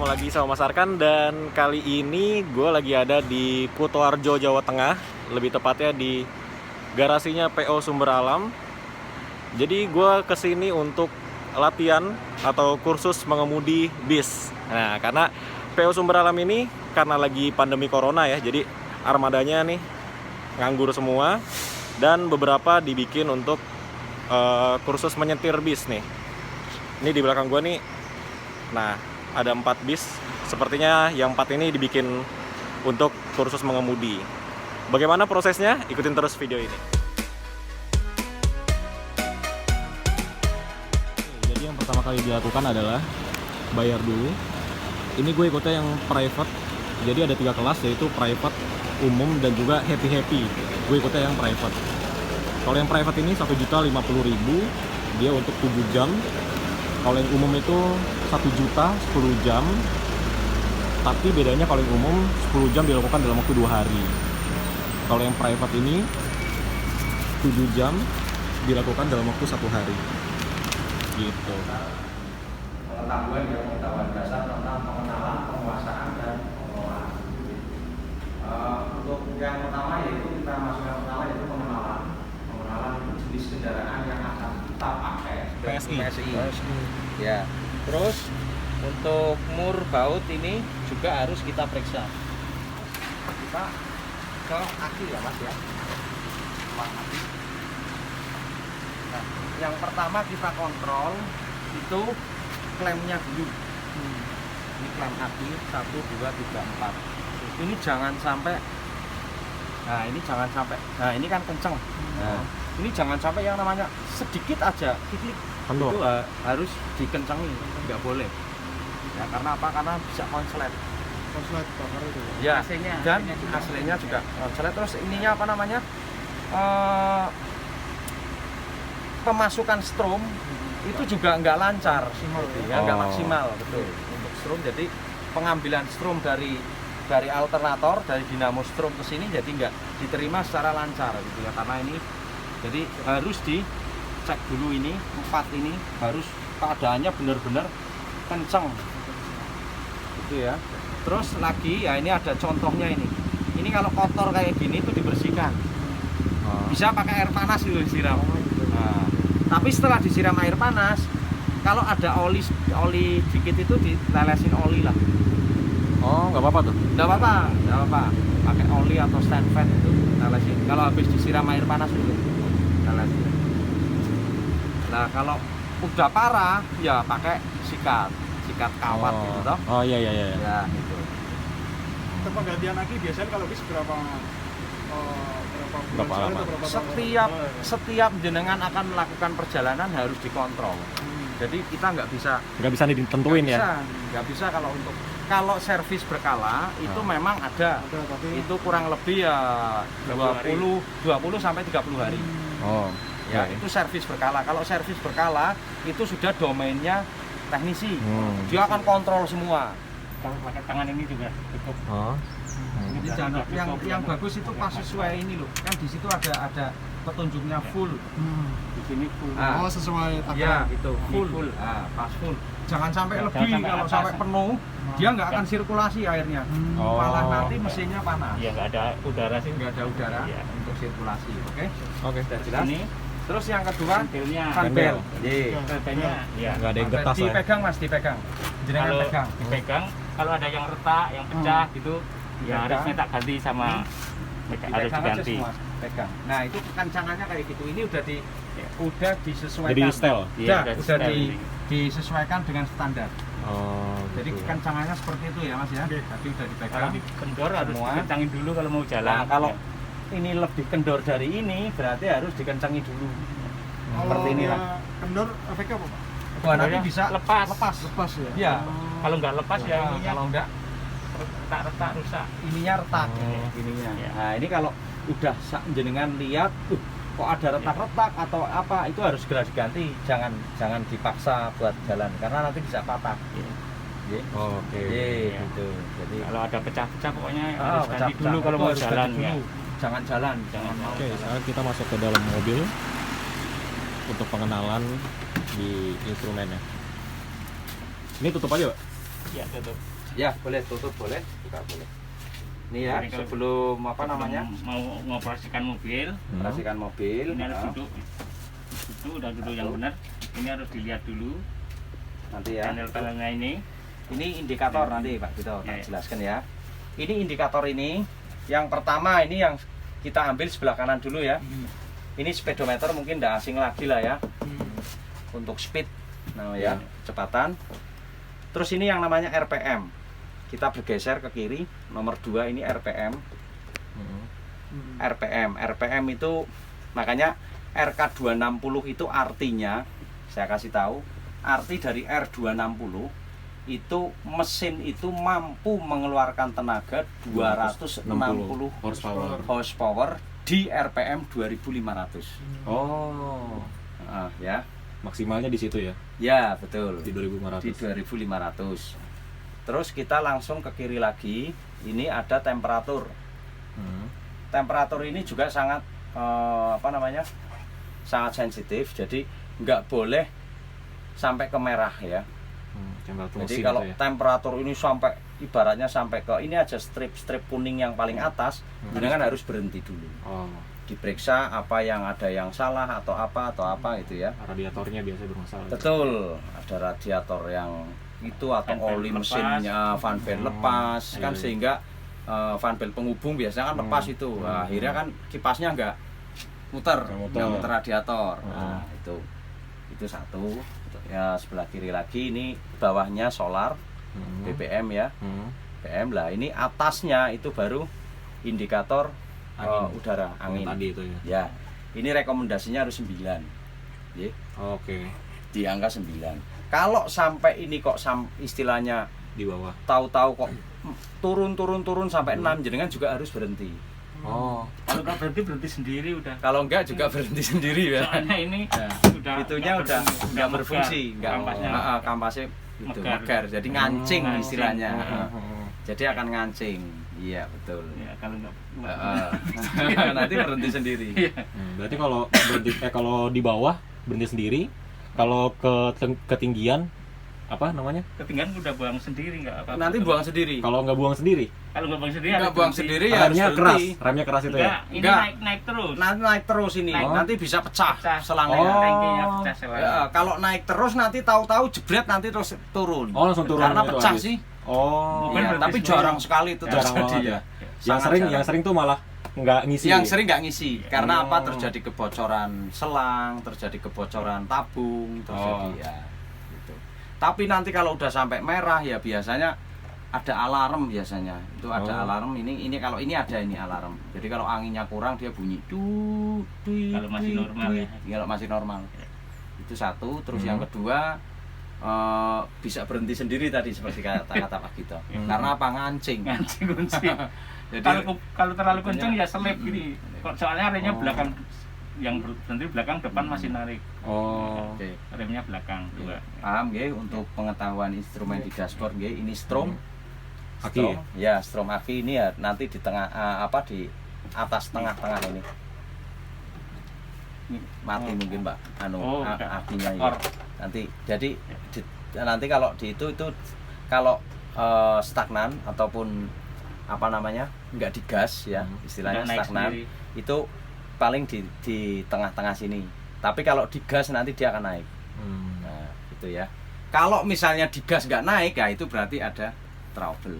ketemu lagi sama Mas Arkan. Dan kali ini gue lagi ada di Kutoarjo, Jawa Tengah. Lebih tepatnya di garasinya PO Sumber Alam. Jadi gue kesini untuk latihan atau kursus mengemudi bis. Nah, karena PO Sumber Alam ini karena lagi pandemi corona ya, jadi armadanya nih nganggur semua. Dan beberapa dibikin untuk kursus menyetir bis nih. Ini di belakang gue nih. Nah, ada 4 bis. Sepertinya yang 4 ini dibikin untuk kursus mengemudi. Bagaimana prosesnya? Ikutin terus video ini. Jadi yang pertama kali dilakukan adalah bayar dulu. Ini gue ikutnya yang private. Jadi ada 3 kelas, yaitu private, umum, dan juga happy. Gue ikutnya yang private. Kalau yang private ini 1.050.000, dia untuk 7 jam. Kalau yang umum itu 1 juta 10 jam. Tapi bedanya kalau yang umum 10 jam dilakukan dalam waktu 2 hari. Kalau yang private ini 7 jam dilakukan dalam waktu 1 hari. Gitu. Pengetahuan dasar tentang pengenalan, penguasaan, dan pengelolaan. Untuk yang pertama yaitu kita masuk yang pertama yaitu pengenalan jenis kendaraan yang akan kita pakai. PSI. Ya. Terus untuk mur baut ini juga harus kita periksa. Kita ke aki ya Mas ya. Aki. Nah, yang pertama kita kontrol itu klemnya dulu. Ini klem aki 1, 2, 3, 4. Ini jangan sampai. Nah, ini jangan sampai. Nah, ini kan kenceng. Nah, ini jangan sampai yang namanya sedikit aja klik Kendor. itu harus dikencengin, nggak boleh. Ya, karena apa? Karena bisa konslet bakar itu. Ya, AC-nya, dan aslinya juga konslet. Terus ininya apa namanya? Pemasukan strom itu juga nggak lancar, ya, nggak maksimal, betul. Untuk strom, jadi pengambilan strom dari alternator, dari dinamo strom ke sini jadi nggak diterima secara lancar gitu ya, karena ini jadi harus dicek dulu ini 4 ini harus keadaannya benar-benar kenceng gitu ya. Terus lagi ya, ini ada contohnya ini kalau kotor kayak gini itu dibersihkan, bisa pakai air panas itu disiram. Nah, tapi setelah disiram air panas, kalau ada oli dikit itu dilelesin oli lah. Oh, nggak apa-apa tuh? Nggak apa-apa. Pakai oli atau stand fan itu lelesin. Kalau habis disiram air panas dulu, lelesin. Nah, kalau udah parah, ya pakai sikat kawat gitu toh. Oh iya. Ya, gitu. Untuk penggantian aki biasanya kalau bis berapa Berapa lama? Setiap jenengan akan melakukan perjalanan harus dikontrol. Jadi kita nggak bisa ditentuin ya? Nggak bisa kalau servis berkala itu memang ada, tapi itu kurang lebih ya 20 sampai 30 hari. Oh Ya, itu servis berkala. Kalau servis berkala itu sudah domainnya teknisi. Dia akan kontrol semua. Kalau pakai tangan ini juga cukup. Ini jangan, yang bagus itu pas sesuai ini loh. Kan di situ ada petunjuknya full. Di sini full. oh sesuai Ya, takaran. itu full. Nah, pas full. Jangan sampai Jangan lebih. sampai Kalau atas. sampai penuh, dia nggak akan sirkulasi airnya. Malah nanti mesinnya panas. Ya nggak ada udara sih. Nggak ada udara Iya. untuk sirkulasi. Oke? Oke. Sudah jelas? Ini Terus yang kedua, ventilnya. fan belt. Iya. Ventilnya. Ya. Nggak ada yang getas lah ya? Dipegang Mas, dipegang. Jenengan Kalau pegang. dipegang, kalau ada yang retak, yang pecah gitu, ya Dipegang. harusnya tak ganti sama harus Dipegang aja diganti. semua, pegang. Nah, itu kencangannya kayak gitu. Ini udah disesuaikan. Jadi style? Iya, Udah disesuaikan dengan standar. Oh, Jadi gitu. kencangannya seperti itu ya Mas ya. Jadi udah dipegang. Kalau dikendor harus Semua. dikencangin dulu kalau mau jalan. Nah, kalau Ya. ini lebih kendor dari ini, berarti harus dikencangi dulu. Kalau Seperti dia inilah. kendor efeknya apa Pak? Wah, nanti Kendornya bisa lepas. Lepas ya? Iya. Kalau nggak lepas ya Nah, ininya kalau enggak retak-retak rusak. ininya retak. Oh. Ininya. Iya. Nah, ini kalau udah jenengan lihat kok ada retak-retak atau apa, itu harus segera diganti. Jangan dipaksa buat jalan karena nanti bisa patah. Iya. Oke. Oke. Iya. Gitu. Jadi Kalau ada pecah-pecah pokoknya harus ganti pecah-pecah. dulu kalau Itu mau harus jalan ganti ya. dulu. Jangan jalan. Oke, sekarang kita masuk ke dalam mobil untuk pengenalan di instrumennya. Ini tutup aja, Pak? Ya tutup. Ya, boleh tutup boleh, buka boleh. Ini ya, Jadi kalau- sebelum apa Sebelum namanya? mau mengoperasikan mobil, Operasikan mobil. ini harus Nah, duduk. Udah duduk yang benar. Ini harus dilihat dulu nanti ya. panel-panelnya ini. Ini indikator nanti Pak Gito, tak Ya. jelaskan ya. Ini indikator ini, yang pertama ini yang kita ambil sebelah kanan dulu ya. Ini speedometer mungkin tidak asing lagi lah ya. Untuk speed, nah ya, kecepatan. Terus ini yang namanya RPM. Kita bergeser ke kiri, nomor 2 ini RPM. RPM itu makanya RK260 itu artinya, saya kasih tahu, arti dari R260 itu mesin itu mampu mengeluarkan tenaga 260 horsepower di RPM 2500. Oh, Ya. maksimalnya di situ ya, Ya, betul. di 2500. Di 2500. Terus kita langsung ke kiri lagi. Ini ada temperatur. Temperatur ini juga sangat sangat sensitif. Jadi nggak boleh sampai ke merah ya. Temperatur Jadi mesin kalau itu ya. temperatur ini sampai ibaratnya sampai ke ini aja strip kuning yang paling atas, jenengan harus berhenti dulu. Oh, Diperiksa apa yang ada yang salah atau apa itu ya. radiatornya biasa bermasalah. Betul, ada radiator yang itu atau Fan oli belt mesinnya, fan belt lepas kan iya. sehingga fan belt penghubung biasanya kan lepas itu. Nah, akhirnya kan kipasnya nggak muter, Nggak muter. nggak muter radiator. Hmm. Nah, itu satu. Ya sebelah kiri lagi ini bawahnya solar BBM ya. BBM lah. Ini atasnya itu baru indikator Angin. udara, angin. Tadi itu ya. Ya. Ini rekomendasinya harus 9. Ya. Oke, Di angka 9. Kalau sampai ini kok istilahnya di bawah. tahu-tahu kok turun sampai 6, jenengan juga harus berhenti. Oh, Kalau nggak berhenti sendiri udah. Kalau enggak juga berhenti sendiri ya. Soalnya ini Ya. udah Itunya udah nggak berfungsi, nggak kampasnya. kampasnya itu Megar. megar, jadi ngancing Ngancing. istilahnya. oh. Jadi akan ngancing. Iya, betul. Ya, kalau nggak Nanti berhenti sendiri. Berarti kalau kalau di bawah berhenti sendiri, kalau ketinggian apa namanya? ketinggian udah buang sendiri nggak apa-apa. Nanti buang sendiri. Kalau nggak buang sendiri, Kalau nggak buang sendiri Nggak harus buang berhenti. sendiri ya harus remnya keras, berhenti. remnya keras itu ya. Enggak, ini Enggak. naik terus. Nanti naik terus ini. Naik. Nanti bisa pecah Pecah. selangnya. Oh. Tangkinya pecah selangnya. Ya, kalau naik terus nanti tahu-tahu jebret nanti terus turun. Oh, langsung turun Karena itu pecah habis. sih. Oh, Bukan Iya, berhenti tapi sendiri. jarang sekali itu jarang terjadi banget ya. ya. Yang Sangat jarang. sering tuh malah nggak ngisi. Yang sering nggak ngisi. Karena Oh. apa? Terjadi kebocoran selang, terjadi kebocoran tabung, terjadi ya. Gitu. Tapi nanti kalau udah sampai merah ya biasanya ada alarm biasanya. Itu ada Oh. alarm. Ini kalau ini ada ini alarm. Jadi kalau anginnya kurang dia bunyi Kalau masih normal ya. Kalau masih normal. Itu satu. Terus yang kedua bisa berhenti sendiri tadi seperti kata Pak Gito. Karena apa? Ngancing. Ngancing kunci. Jadi Kalau terlalu kenceng ya selip gini. Soalnya remnya Oh. belakang yang berhenti belakang, depan masih narik. Oh, oke. Remnya belakang dua. Paham nggih untuk pengetahuan instrumen di dashboard nggih ini strom. Aki Strom. Ya, strom aki ini ya nanti di tengah di atas tengah-tengah ini. Ini mati mungkin, Pak. Oh, udah. Akinya ya. Or. Nanti jadi nanti kalau di itu kalau stagnan ataupun apa namanya? Enggak digas ya, istilahnya Udah naik stagnan. sendiri. Itu paling di tengah-tengah sini. Tapi kalau digas nanti dia akan naik. Nah, gitu ya. Kalau misalnya digas nggak naik, ya itu berarti ada trouble.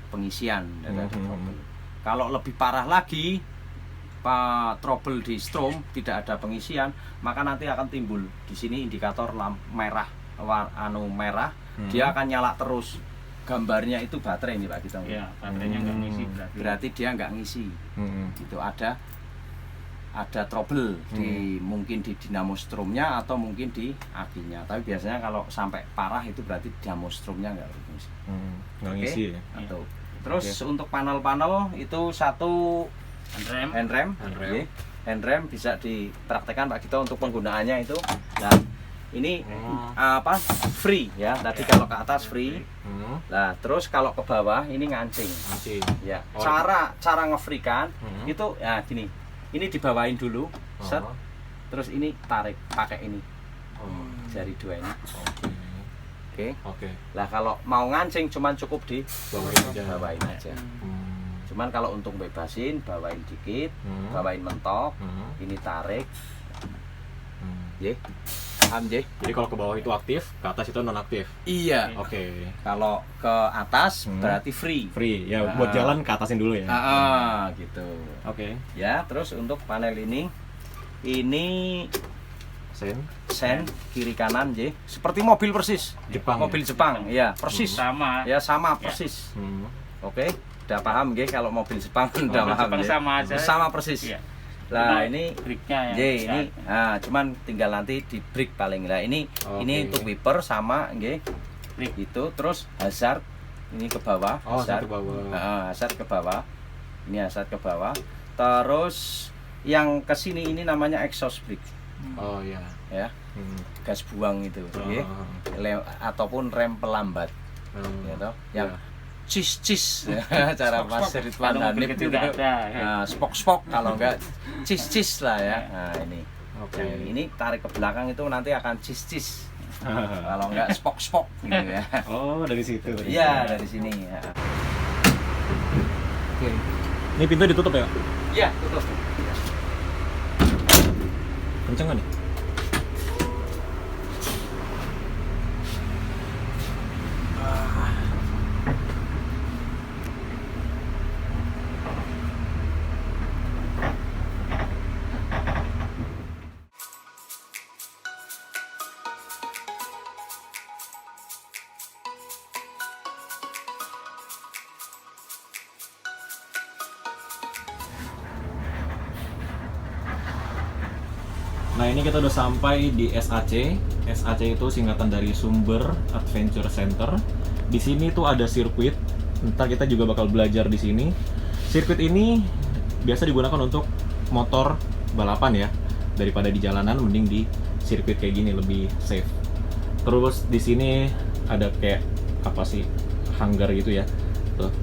Pengisian. Ada trouble. Kalau lebih parah lagi, trouble di strom tidak ada pengisian, maka nanti akan timbul di sini indikator merah, merah, dia akan nyala terus. Gambarnya itu baterai ini Pak Gito. Ya, baterainya nggak ngisi berarti. Berarti dia nggak ngisi. Itu ada trouble di mungkin di dinamo stromnya atau mungkin di akinya. Tapi biasanya kalau sampai parah itu berarti dinamo stromnya nggak berfungsi. nggak Oke? ngisi ya. Atau terus untuk panel-panel itu satu Rem. handrem, Handrem. oke. Handrem bisa dipraktekkan Pak Gito untuk penggunaannya itu. Nah, ini apa? Free ya. Tadi kalau ke atas free. Nah, terus kalau ke bawah ini ngancing. Ngisi. Ya. Oh. Cara nge-free kan itu ya gini. Ini dibawain dulu, set. Terus ini tarik pakai ini. Jari dua ini. Oke. Oke. Oke. Lah kalau mau ngancing cuman cukup di Bawain aja. bawain aja. Cuman kalau untuk bebasin, bawain dikit, bawain mentok, ini tarik. Ye. Paham, Je? Jadi kalau ke bawah itu aktif, ke atas itu non aktif. Iya. Oke. Kalau ke atas berarti free. Free. Ya buat jalan ke atasin dulu ya. Gitu. Oke. Ya, terus untuk panel ini sen kiri kanan, Je. Seperti mobil persis. Jepang. Mobil Jepang, ya, persis. Sama. Ya, sama persis. Oke, udah paham, Ge, kalau mobil Jepang udah Mobil paham, Jepang Ge? sama aja. Sama persis. Iya. Lah Cuma ini briknya Ye, ini cuman tinggal nanti di brake paling lah. Ini untuk wiper sama, Ge. Brake. Itu terus hazard ini ke bawah, Oh, hazard satu bawah. hazard ke bawah. Ini hazard ke bawah. Terus yang ke sini ini namanya exhaust brake. Oh iya. Ya, gas buang itu, nggih. Ataupun rem pelambat. Gitu. Yang cis cara Mas Ridwan Hanif itu spok kalau enggak cis lah ya. Nah ini yang ini tarik ke belakang itu nanti akan cis kalau enggak spok gitu ya. Oh dari situ. Iya dari sini ya. Oke. Ini pintu ditutup ya? Iya tutup. Kenceng nggak nih? Nah ini kita udah sampai di SAC. SAC itu singkatan dari Sumber Adventure Center. Di sini tuh ada sirkuit. Ntar kita juga bakal belajar di sini. Sirkuit ini biasa digunakan untuk motor balapan ya. Daripada di jalanan, mending di sirkuit kayak gini lebih safe. Terus di sini ada kayak apa sih hanggar gitu ya. Tuh.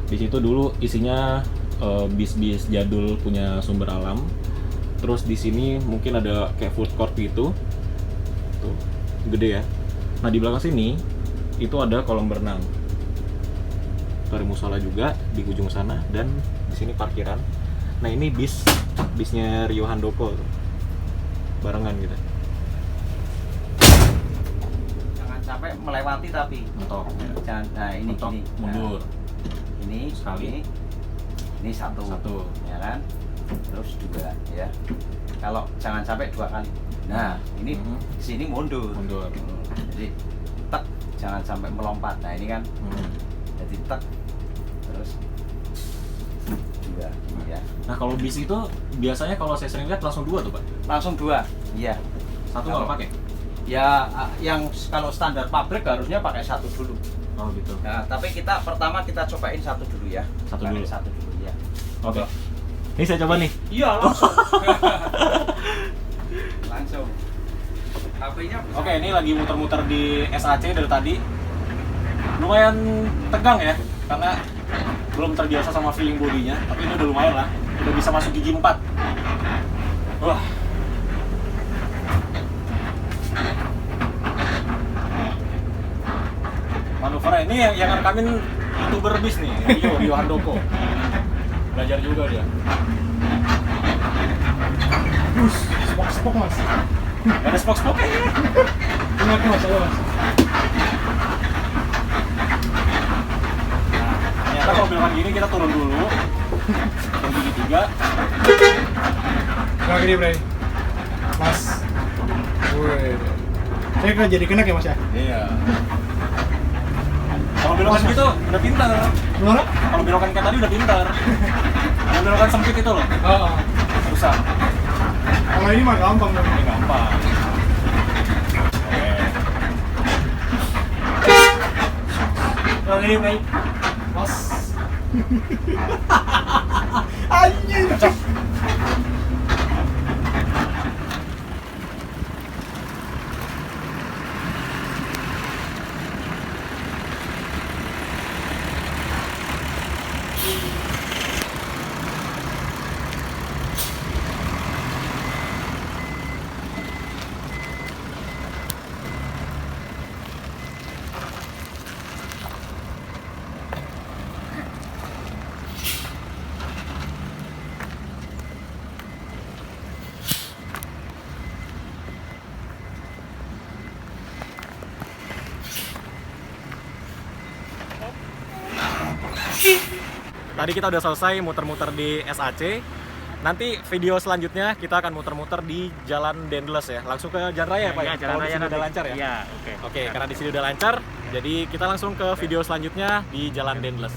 Di situ dulu isinya bis-bis jadul punya Sumber Alam. Terus di sini mungkin ada kayak food court gitu, tuh gede ya. Nah di belakang sini itu ada kolam berenang, ada musola juga di ujung sana dan di sini parkiran. Nah ini bisnya Ryo Handoko, tuh. Barengan gitu. Jangan sampai melewati tapi. Mentok. Jangan. Nah ini Mentok, gini. mundur. Nah, ini Sekali. Ini satu. Ya kan? Terus dua ya. Kalau jangan sampai dua kali. Nah, ini di sini mundur. Jadi tek, jangan sampai melompat. Nah, ini kan. Jadi tek. Terus dua ya. Nah kalau bis itu biasanya kalau saya sering lihat langsung dua tuh Pak. Langsung dua. Iya. Satu Kalau- nggak pakai? Ya yang kalau standar pabrik harusnya pakai satu dulu. Oh gitu. Nah, tapi pertama kita cobain satu dulu ya. Satu Pakai dulu. Satu dulu ya. Oke. Ini saya coba nih. Iya langsung. Langsung. HP-nya bisa. Oke, ini lagi muter-muter di SAC dari tadi. Lumayan tegang ya, karena belum terbiasa sama feeling bodinya. Tapi ini udah lumayan lah, udah bisa masuk gigi 4. Wah. Manuvernya ini yang rekamin YouTuber bis nih, Ryo Handoko. Belajar juga dia. Spok mas. Gak ada spok-spoknya ya. Ingat mas, ayo mas. Ternyata kalau belokan gini kita turun dulu. Turun gigi 3. Nah gini Bray. Mas. Wih. Saya kan jadi kena ya mas ya? Iya. Kalau belokan gitu udah pintar. Gimana? Kalau belokan kayak tadi udah pintar. Kalau belokan sempit itu loh, Oh. susah. Kalau ini mah gampang dong. Ini gampang. Nah gini Bray. Mas. Anjing. Tadi kita udah selesai muter-muter di SAC. Nanti video selanjutnya kita akan muter-muter di Jalan Dendles ya. Langsung ke Jalan Raya Pak ya? Iya, jalan Kalau di raya sini nanti. udah lancar ya? Iya, oke. Oke, karena di sini udah lancar, jadi kita langsung ke video selanjutnya di Jalan Dendles.